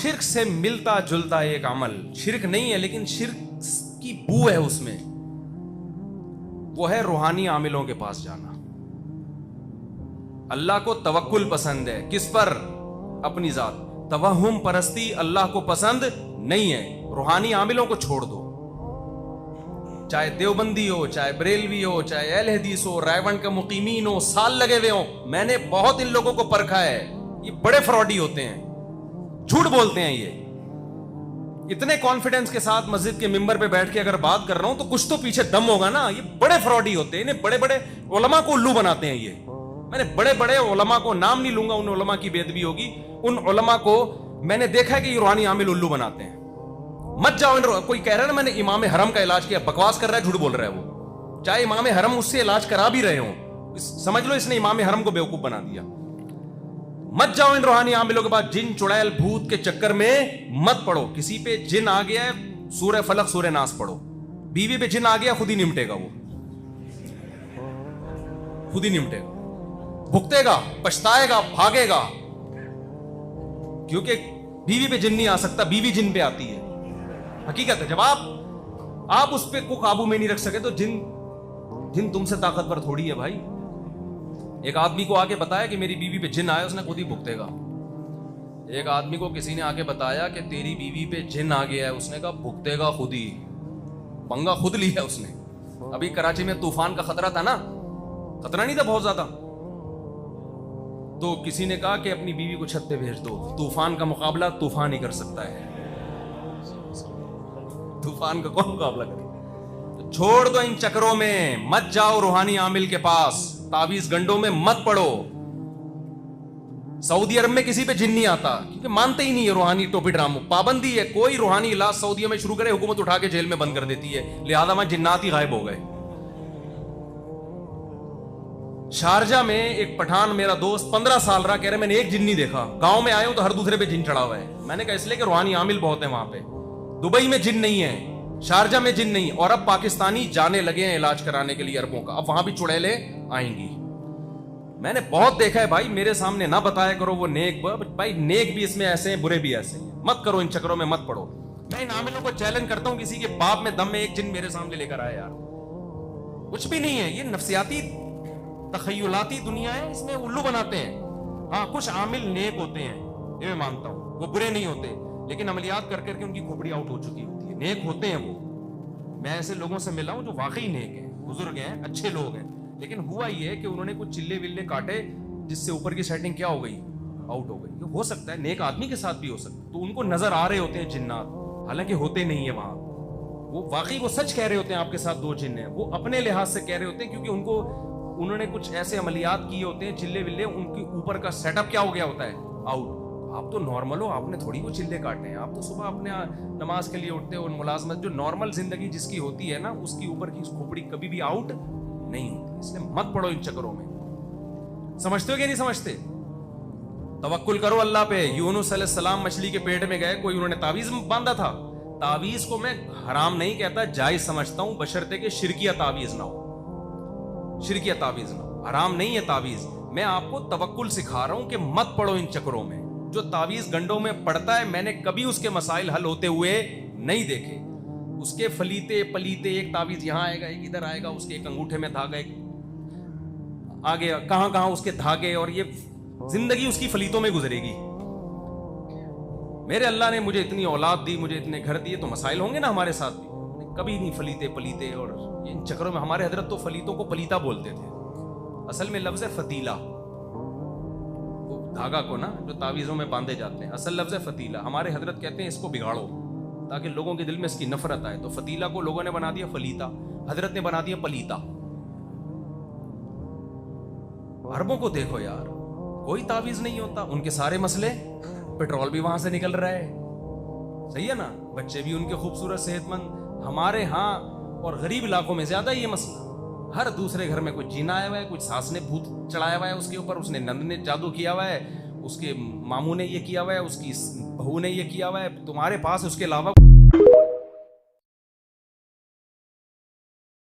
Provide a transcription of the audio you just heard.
شرک سے ملتا جلتا ایک عمل شرک نہیں ہے لیکن شرک کی بو ہے اس میں، وہ ہے روحانی عاملوں کے پاس جانا۔ اللہ کو توکل پسند ہے، کس پر؟ اپنی ذات۔ توہم پرستی اللہ کو پسند نہیں ہے، روحانی عاملوں کو چھوڑ دو، چاہے دیوبندی ہو، چاہے بریلوی ہو، چاہے اہل حدیث ہو، رائیونڈ کے مقیمین ہو، سال لگے ہوئے ہوں، میں نے بہت ان لوگوں کو پرکھا ہے، یہ بڑے فراڈی ہوتے ہیں، جھوٹ بولتے ہیں، یہ اتنے کانفیڈنس کے ساتھ مسجد کے ممبر پہ بیٹھ کے اگر بات کر رہا ہوں تو کچھ تو پیچھے دم ہوگا نا، یہ بڑے فراڈی ہوتے ہیں، انہیں بڑے بڑے علماء کو الو بناتے ہیں، یہ میں نے بڑے بڑے علماء کو نام نہیں لوں گا، ان علماء کی بے ادبی ہوگی، ان علماء کو میں نے دیکھا ہے کہ یہ روحانی عامل الو بناتے ہیں۔ مت جاؤ، کوئی کہہ رہا ہے نا میں نے امام حرم کا علاج کیا، بکواس کر رہا ہے، جھوٹ بول رہا ہے، وہ چاہے امام حرم اس سے علاج کرا بھی رہے ہوں، سمجھ لو اس نے امام حرم کو بیوقوف بنا دیا۔ مت جاؤ ان روحانی عاملوں کے بعد، جن چڑیل بھوت کے چکر میں مت پڑو، کسی پہ جن آ گیا ہے سورہ فلق سورہ ناس پڑھو، بیوی پہ جن آ گیا خود ہی نمٹے گا، وہ خود ہی نمٹے گا، بھگتے گا، پچھتائے گا، بھاگے گا، کیونکہ بیوی پہ جن نہیں آ سکتا، بیوی جن پہ آتی ہے، حقیقت ہے۔ جب آپ اس پہ کو قابو میں نہیں رکھ سکے تو جن تم سے طاقتور تھوڑی ہے بھائی۔ ایک آدمی کو آ کے بتایا کہ میری بیوی پہ جن آیا، اس نے خود ہی بھگتے گا۔ ایک آدمی کو کسی نے آ کے بتایا کہ تیری بیوی پہ جن آ گیا ہے، اس نے کہا بھگتے گا خود ہی، پنگا خود لیا اس نے۔ ابھی کراچی میں طوفان کا خطرہ تھا نا، خطرہ نہیں تھا بہت زیادہ، تو کسی نے کہا کہ اپنی بیوی کو چھت پہ بھیج دو، طوفان کا مقابلہ طوفان ہی کر سکتا ہے، طوفان کا کون مقابلہ کرے؟ چھوڑ دو ان چکروں میں، مت جاؤ روحانی عامل کے پاس، تعویذ گنڈوں میں مت پڑو۔ سعودی عرب میں کسی پہ جن نہیں آتا کیونکہ مانتے ہی نہیں ہے روحانی ٹوپی ڈراموں، پابندی ہے، کوئی روحانی علاج سعودیہ میں شروع کرے حکومت اٹھا کے جیل میں بند کر دیتی ہے، لہذا وہاں جنات ہی غائب ہو گئے۔ شارجہ میں ایک پٹھان میرا دوست 15 سال رہا، کہہ رہے میں نے ایک جن نہیں دیکھا، گاؤں میں آئے ہوں تو ہر دوسرے پہ جن چڑھا ہوا ہے۔ میں نے کہا اس لیے کہ روحانی عامل بہت ہیں وہاں پہ، دبئی میں جن نہیں ہے، شارجہ میں جن نہیں، اور اب پاکستانی جانے لگے ہیں علاج کرانے کے لیے عربوں کا، اب وہاں بھی چڑیلیں آئیں گی۔ میں نے بہت دیکھا ہے بھائی، میرے سامنے نہ بتایا کرو وہ نیک، بھائی نیک بھی اس میں ایسے ہیں، برے بھی ایسے ہیں، مت کرو ان چکروں میں مت پڑو۔ میں ان عاملوں کو چیلنج کرتا ہوں، کسی کے باپ میں دم میں ایک جن میرے سامنے لے کر آئے یار، کچھ بھی نہیں ہے، یہ نفسیاتی تخیلاتی دنیا ہے، اس میں الو بناتے ہیں۔ ہاں کچھ عامل نیک ہوتے ہیں، یہ میں مانتا ہوں، وہ برے نہیں ہوتے، لیکن عملیات کر کر کے ان کی کھوپڑی آؤٹ ہو چکی ہوتی ہے، نیک ہوتے ہیں وہ۔ میں ایسے لوگوں سے ملا ہوں جو واقعی نیک ہیں، بزرگ ہیں، اچھے لوگ ہیں، لیکن ہوا یہ ہے کہ انہوں نے کچھ چلے ولے کاٹے جس سے اوپر کی سیٹنگ کیا ہو گئی، آؤٹ ہو گئی۔ یہ ہو سکتا ہے نیک آدمی کے ساتھ بھی ہو سکتا ہے، تو ان کو نظر آ رہے ہوتے ہیں جنات، حالانکہ ہوتے نہیں ہیں وہاں، وہ واقعی وہ سچ کہہ رہے ہوتے ہیں آپ کے ساتھ دو جن ہیں، وہ اپنے لحاظ سے کہہ رہے ہوتے ہیں کیونکہ انہوں نے کچھ ایسے عملیات کیے ہوتے ہیں، چلے ولے ان کے اوپر کا سیٹ اپ کیا ہو گیا ہوتا ہے، آؤٹ۔ آپ تو نارمل ہو، آپ نے تھوڑی وہ چلے کاٹے ہیں، آپ تو صبح اپنے نماز کے لیے اٹھتے ہو، ملازمت جو نارمل زندگی جس کی ہوتی ہے نا، اس کی اوپر کی کھوپڑی کبھی بھی آؤٹ نہیں ہوتی، اس لیے مت پڑو ان چکروں میں۔ سمجھتے ہو کہ نہیں سمجھتے؟ توکل کرو اللہ پہ۔ یونس علیہ السلام مچھلی کے پیٹ میں گئے، کوئی انہوں نے تعویذ باندھا تھا؟ تعویذ کو میں حرام نہیں کہتا، جائز سمجھتا ہوں، بشرطے کہ شرکیہ تعویذ نہ ہو، شرکیہ تعویذ نہ ہو، حرام نہیں ہے تعویذ۔ میں آپ کو توکل سکھا رہا ہوں کہ مت پڑو ان چکروں میں۔ جو تعویذ گنڈوں میں پڑتا ہے، میں نے کبھی اس کے مسائل حل ہوتے ہوئے نہیں دیکھے، اس کے فلیتے پلیتے، ایک تعویذ یہاں آئے گا، ایک ادھر آئے گا، اس کے ایک انگوٹھے میں دھاگا، ایک آگے کہاں کہاں اس کے دھاگے، اور یہ زندگی اس کی فلیتوں میں گزرے گی۔ میرے اللہ نے مجھے اتنی اولاد دی، مجھے اتنے گھر دیے، تو مسائل ہوں گے نا ہمارے ساتھ بھی، کبھی نہیں فلیتے پلیتے اور ان چکروں میں۔ ہمارے حضرت تو فلیتوں کو پلیتا بولتے تھے، اصل میں لفظ ہے فتیلہ، وہ دھاگا کو نا جو تعویذوں میں باندھے جاتے ہیں، اصل لفظ ہے فتیلہ۔ ہمارے حضرت کہتے ہیں اس کو بگاڑو تاکہ لوگوں کے دل میں اس کی نفرت آئے، تو فتیلہ کو لوگوں نے بنا دیا فلیتا، حضرت نے بنا دیا پلیتا۔ عربوں کو دیکھو یار، کوئی تعویذ نہیں ہوتا، ان کے سارے مسئلے، پیٹرول بھی وہاں سے نکل رہا ہے، صحیح ہے نا، بچے بھی ان کے خوبصورت صحت مند۔ ہمارے ہاں اور غریب علاقوں میں زیادہ یہ مسئلہ، ہر دوسرے گھر میں کوئی جن آیا ہوا ہے، کچھ ساس نے بھوت چڑھایا ہوا ہے اس کے اوپر، اس نے نند نے جادو کیا ہوا ہے، اس کے ماموں نے یہ کیا ہوا ہے، اس کی بہو نے یہ کیا ہوا ہے، تمہارے پاس اس کے علاوہ